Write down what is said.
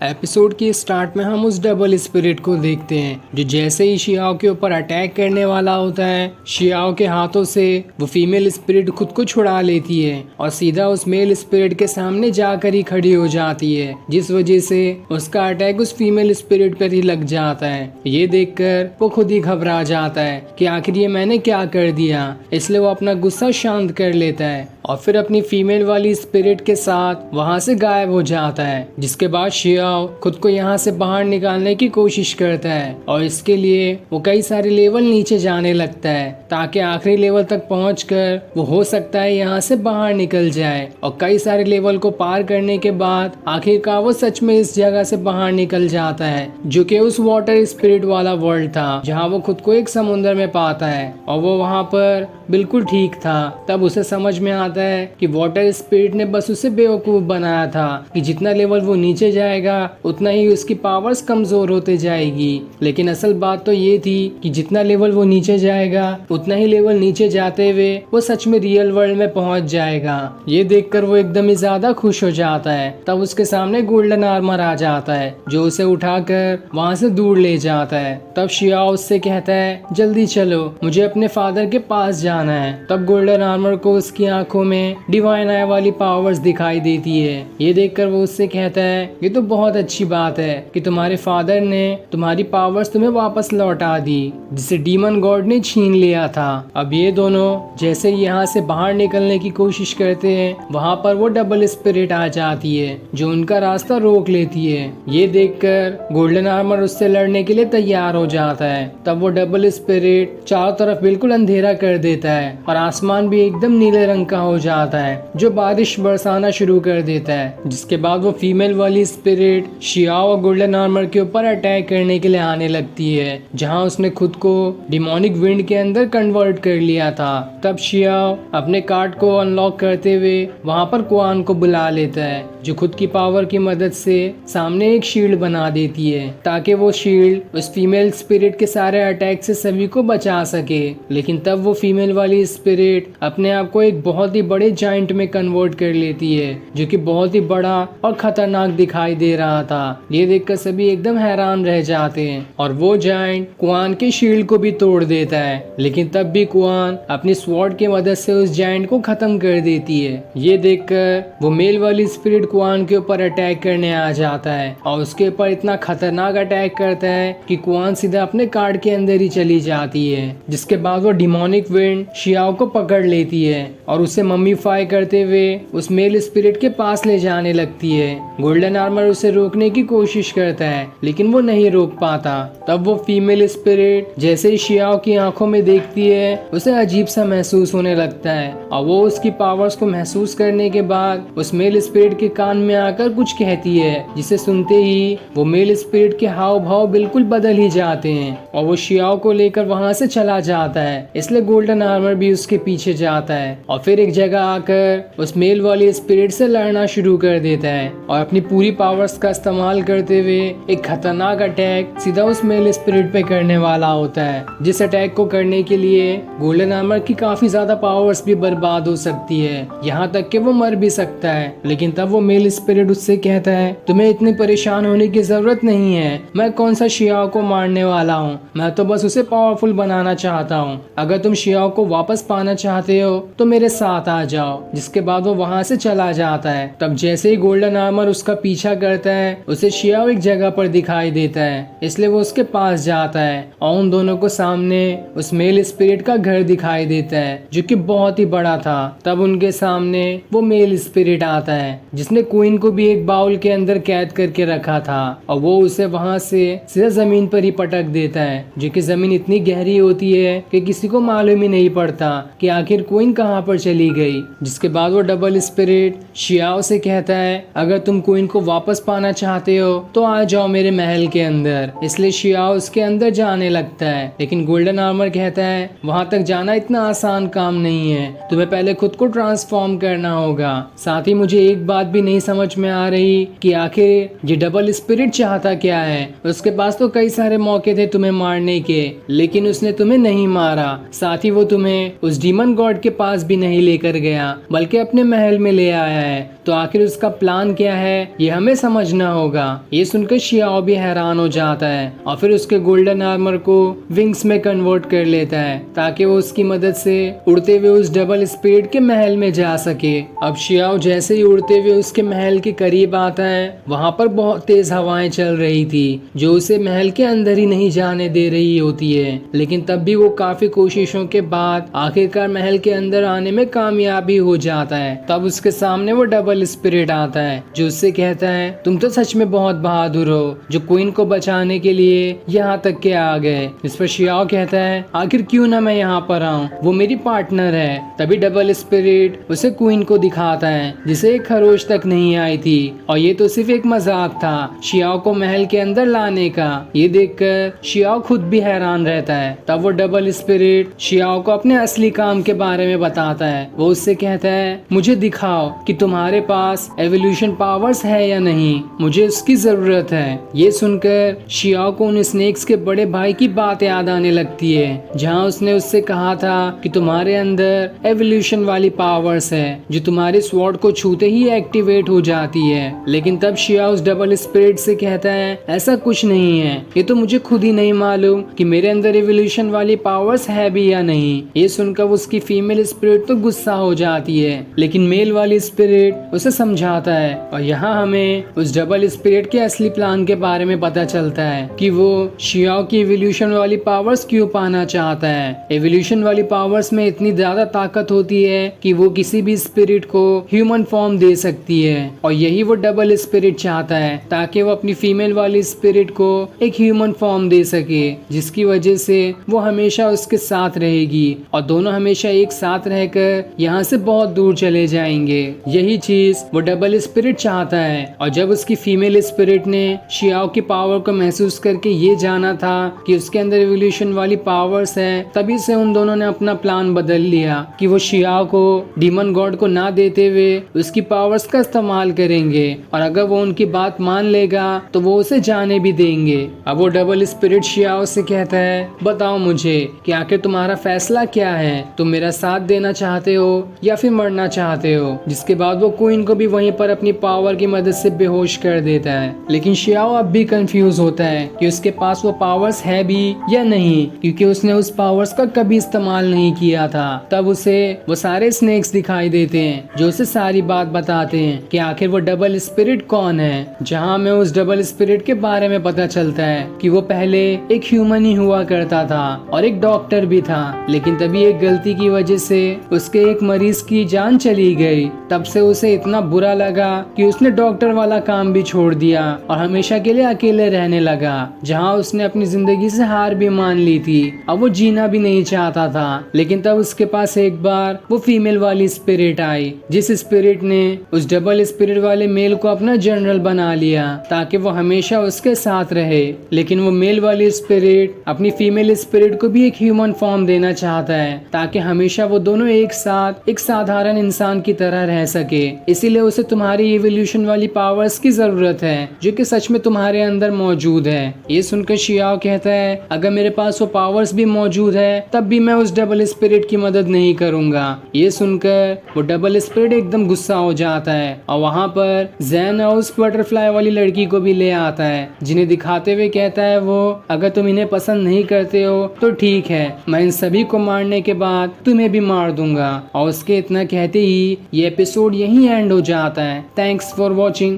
Episode के start में हम उस डबल स्पिरिट को देखते हैं जो जैसे ही शियाओ के ऊपर अटैक करने वाला होता है, शियाओ के हाथों से वो फीमेल स्पिरिट खुद को छुड़ा लेती है और सीधा उस मेल स्पिरिट के सामने जाकर ही खड़ी हो जाती है, जिस वजह से उसका अटैक उस फीमेल स्पिरिट पर ही लग जाता है। ये देखकर वो खुद ही घबरा जाता है कि आखिर ये मैंने क्या कर दिया, इसलिए वो अपना गुस्सा शांत कर लेता है और फिर अपनी फीमेल वाली स्पिरिट के साथ वहाँ से गायब हो जाता है। जिसके बाद शियाओ खुद को यहाँ से बाहर निकालने की कोशिश करता है और इसके लिए वो कई सारे लेवल नीचे जाने लगता है ताकि आखिरी लेवल तक पहुंचकर वो हो सकता है यहाँ से बाहर निकल जाए। और कई सारे लेवल को पार करने के बाद आखिरकार वो सच में इस जगह से बाहर निकल जाता है, जो कि उस वाटर स्पिरिट वाला वर्ल्ड था जहाँ वो खुद को एक समुद्र में पाता है और वो वहाँ पर बिल्कुल ठीक था। तब उसे समझ में आता है कि वाटर स्पिरिट ने बस उसे बेवकूफ बनाया था कि जितना लेवल वो नीचे जाएगा उतना ही उसकी पावर्स कमजोर होते जाएगी। लेकिन असल बात तो ये थी कि जितना लेवल वो नीचे जाएगा उतना ही लेवल नीचे जाते हुए वो सच में रियल वर्ल्ड में पहुंच जाएगा। ये देखकर वो एकदम ही ज्यादा खुश हो जाता है। तब उसके सामने गोल्डन आर्मर आ जाता है जो उसे उठाकर वहाँ से दूर ले जाता है। तब शियाओ उससे कहता है जल्दी चलो, मुझे अपने फादर के पास जाना है। तब गोल्डन आर्मर को उसकी आंखों में डिवाइन आई वाली पावर्स दिखाई देती है। ये देखकर वो उससे कहता है ये तो बहुत अच्छी बात है कि तुम्हारे फादर ने तुम्हारी पावर्स तुम्हें वापस लौटा दी जिसे डीमन गॉड ने छीन लिया था। अब ये दोनों जैसे यहाँ से बाहर निकलने की कोशिश करते हैं, वहाँ पर वो डबल स्पिरिट आ जाती है जो उनका रास्ता रोक लेती है। ये देखकर गोल्डन आर्मर उससे लड़ने के लिए तैयार हो जाता है। तब वो डबल स्पिरिट चारों तरफ बिल्कुल अंधेरा कर देता है और आसमान भी एकदम नीले रंग का हो जाता है जो बारिश बरसाना शुरू कर देता है। जिसके बाद वो फीमेल वाली स्पिरिट शियाओ और गोल्डन आर्मर के ऊपर अटैक करने के लिए आने लगती है, जहां उसने खुद को डिमोनिक विंड के अंदर कन्वर्ट कर लिया था। तब शियाओ अपने कार्ड को अनलॉक करते हुए वहां पर कुआन को बुला लेता है जो खुद की पावर की मदद से सामने एक शील्ड बना देती है ताकि वो शील्ड उस फीमेल स्पिरिट के सारे अटैक से सभी को बचा सके। लेकिन तब वो फीमेल वाली स्पिरिट अपने आप को एक बहुत ही बड़े जाइंट में कन्वर्ट कर लेती है जो कि बहुत ही बड़ा और खतरनाक दिखाई दे रहा था। ये देखकर सभी एकदम हैरान रह जाते हैं और वो जाइंट कुआन के शील्ड को भी तोड़ देता है। लेकिन तब भी कुआन अपनी स्वॉर्ड की मदद से उस जाइंट को खत्म कर देती है। ये देखकर वो मेल वाली स्पिरिट कुआन के ऊपर अटैक करने आ जाता है और उसके ऊपर इतना खतरनाक अटैक करता है कि कुआन सीधा अपने कार्ड के अंदर ही चली जाती है। जिसके बाद वो डिमोनिक विंड शियाओ को पकड़ लेती है और उसे मम्मीफाई करते हुए उस मेल स्पिरिट के पास ले जाने लगती है। गोल्डन आर्मर उसे रोकने की कोशिश करता है लेकिन वो नहीं रोक पाता। तब वो फीमेल स्पिरिट जैसे ही शियाओ की आंखों में देखती है उसे अजीब सा महसूस होने लगता है और वो उसकी पावर्स को महसूस करने के बाद उस मेल स्पिरिट के कान में आकर कुछ कहती है, जिसे सुनते ही वो मेल स्पिरिट के हाव भाव बिल्कुल बदल ही जाते हैं और वो शियाओ को लेकर वहाँ से चला जाता है। इसलिए गोल्डन आर्मर भी उसके पीछे जाता है और फिर एक जगह आकर उस मेल वाली स्पिरिट से लड़ना शुरू कर देता है और अपनी पूरी पावर्स का इस्तेमाल करते हुए एक खतरनाक अटैक सीधा उस मेल स्पिरिट पे करने वाला होता है। जिस अटैक को करने के लिए गोल्डन आर्मर की काफी ज्यादा पावर्स भी बर्बाद हो सकती है, यहाँ तक कि वो मर भी सकता है। लेकिन तब वो मेल स्पिरिट उससे कहता है तुम्हें इतनी परेशान होने की जरूरत नहीं है, मैं कौन सा शियाओ को मारने वाला हूँ, मैं तो बस उसे पावरफुल बनाना चाहता हूँ। अगर तुम शियाओ को वापस पाना चाहते हो तो मेरे साथ आ जाओ। जिसके बाद वो वहाँ से चला जाता है। तब जैसे ही गोल्डन आर्मर उसका पीछा करता है उसे शियाओ एक जगह पर दिखाई देता है, इसलिए वो उसके पास जाता है और उन दोनों को सामने उस मेल स्पिरिट का घर दिखाई देता है जो कि बहुत ही बड़ा था। तब उनके सामने वो मेल स्पिरिट आता है जिसने क्वीन को भी एक बाउल के अंदर कैद करके रखा था और वो उसे वहाँ से सीधा जमीन पर ही पटक देता है, जो कि जमीन इतनी गहरी होती है कि किसी को मालूम ही नहीं पड़ता कि आखिर क्वीन कहाँ पर चली गई। जिसके बाद वो डबल स्पिरिट शियाओ से कहता है अगर तुम क्वीन को वापस पाना चाहते हो तो आ जाओ मेरे महल के अंदर। इसलिए शियाओ उसके अंदर जाने लगता है, लेकिन गोल्डन आर्मर कहता है वहां तक जाना इतना आसान काम नहीं है, तुम्हें पहले खुद को ट्रांसफॉर्म करना होगा। साथ ही मुझे एक बात भी नहीं समझ में आ रही कि आखिर ये डबल स्पिरिट चाहता क्या है। उसके पास तो कई सारे मौके थे तुम्हें मारने के, लेकिन उसने तुम्हें नहीं मारा। साथ ही वो तुम्हें उस डीमन गॉड के पास भी नहीं लेकर लेकर गया बल्कि अपने महल में ले आया है। तो आखिर उसका प्लान क्या है ये हमें समझना होगा। ये सुनकर शियाओ भी हैरान हो जाता है और फिर उसके गोल्डन आर्मर को विंग्स में कन्वर्ट कर लेता है ताकि वो उसकी मदद से उड़ते हुए उस डबल स्पिरिट के महल में जा सके। अब शियाओ जैसे ही उड़ते हुए उसके महल के करीब आता है वहाँ पर बहुत तेज हवाएं चल रही थी जो उसे महल के अंदर ही नहीं जाने दे रही होती है, लेकिन तब भी वो काफी कोशिशों के बाद आखिरकार महल के अंदर आने में कामयाबी हो जाता है। तब उसके सामने वो डबल स्पिरिट आता है जो उससे कहता है तुम तो सच में बहुत बहादुर हो जो क्वीन को बचाने के लिए यहाँ तक के आ गए। इस पर शियाओ कहता है आखिर क्यों ना मैं यहाँ पर आऊँ, वो मेरी पार्टनर है। तभी डबल स्पिरिट उसे क्वीन को दिखाता है जिसे एक खरोच तक नहीं आई थी और ये तो सिर्फ एक मजाक था शियाओ को महल के अंदर लाने का। ये देखकर शियाओ खुद भी हैरान रहता है। तब वो डबल स्पिरिट शियाओ को अपने असली काम के बारे में बताता है। वो उससे कहता है मुझे दिखाओ कि तुम्हारे पास एवोल्यूशन पावर्स है या नहीं, मुझे उसकी जरूरत है। ये सुनकर शियाओ को उन स्नेक्स के बड़े भाई की बात याद आने लगती है जहाँ उसने उससे कहा था कि तुम्हारे अंदर एवोल्यूशन वाली पावर्स है जो तुम्हारे स्वॉर्ड को छूते ही एक्टिवेट हो जाती है। लेकिन तब शियाओ उस डबल स्पिरिट से कहता है ऐसा कुछ नहीं है, ये तो मुझे खुद ही नहीं मालूम कि मेरे अंदर एवोल्यूशन वाली पावर्स है भी या नहीं। ये सुनकर उसकी फीमेल स्पिरिट तो गुस्सा हो जाती है लेकिन मेल वाली स्पिरिट उसे समझाता है और यहाँ हमें उस डबल स्पिरिट के असली प्लान के बारे में पता चलता है कि वो शियाओ की एवोल्यूशन वाली पावर्स क्यों पाना चाहता है। एवोल्यूशन वाली पावर्स में इतनी ज्यादा ताकत होती है कि वो किसी भी स्पिरिट को ह्यूमन फॉर्म दे सकती है और यही वो डबल स्पिरिट चाहता है ताकि वो अपनी फीमेल वाली स्पिरिट को एक ह्यूमन फॉर्म दे सके जिसकी वजह से वो हमेशा उसके साथ रहेगी और दोनों हमेशा एक साथ रहकर यहाँ से बहुत दूर चले जाएंगे। यही चीज वो डबल स्पिरिट चाहता है और जब उसकी फीमेल स्पिरिट ने शियाओ की पावर को महसूस करके ये जाना था कि उसके अंदर एवोल्यूशन वाली पावर्स है, तभी से उन दोनों ने अपना प्लान बदल लिया कि वो शियाओ को डीमन गॉड को ना देते हुए उसकी पावर्स का इस्तेमाल करेंगे और अगर वो उनकी बात मान लेगा तो वो उसे जाने भी देंगे। अब वो डबल स्पिरिट शियाओ से कहता है बताओ मुझे कि आखिर तुम्हारा फैसला क्या है, तुम मेरा साथ देना चाहते हो या फिर मरना चाहते हो। जिसके बाद वो क्वीन को भी वहीं पर अपनी पावर की मदद से बेहोश कर देता है। लेकिन शियाओ अब भी कंफ्यूज होता है कि उसके पास वो पावर्स है भी या नहीं क्योंकि उसने उस पावर्स का कभी इस्तेमाल नहीं किया था। तब उसे वो सारे स्नेक्स दिखाई देते हैं जो उसे सारी बात बताते हैं कि आखिर वो डबल स्पिरिट कौन है। जहाँ हमें उस डबल स्पिरिट के बारे में पता चलता है कि वो पहले एक ह्यूमन ही हुआ करता था और एक डॉक्टर भी था, लेकिन तभी एक गलती की वजह से उसके एक मरीज की जान चली गई। तब से उसे इतना बुरा लगा कि उसने डॉक्टर वाला काम भी छोड़ दिया और हमेशा के लिए अकेले रहने लगा। जहाँ उसने अपनी जिंदगी से हार भी मान ली थी, अब वो जीना भी नहीं चाहता था। लेकिन तब उसके पास एक बार वो फीमेल वाली स्पिरिट आई जिस स्पिरिट ने उस डबल स्पिरिट वाले मेल को अपना जनरल बना लिया ताकि वो हमेशा उसके साथ रहे। लेकिन वो मेल वाली स्पिरिट अपनी फीमेल स्पिरिट को भी एक ह्यूमन फॉर्म देना चाहता है ताकि हमेशा वो दोनों एक साथ एक साधारण इंसान की तरह रह सके। इसीलिए उसे तुम्हारी इवोल्यूशन वाली पावर्स की जरूरत है जो कि सच में तुम्हारे अंदर मौजूद है। ये सुनकर शियाओ कहता है अगर मेरे पास वो पावर्स भी मौजूद है तब भी मैं उस डबल स्पिरिट की मदद नहीं करूंगा। ये सुनकर वो डबल स्पिरिट एकदम गुस्सा हो जाता है और वहाँ पर जैन उस बटरफ्लाई वाली लड़की को भी ले आता है जिन्हें दिखाते हुए कहता है वो अगर तुम इन्हें पसंद नहीं करते हो तो ठीक है, मैं इन सभी को मारने के बाद तुम्हें भी मार दूंगा। और उसके इतना कहते ही ये एपिसोड यहीं एंड हो जाता है। Thanks for watching.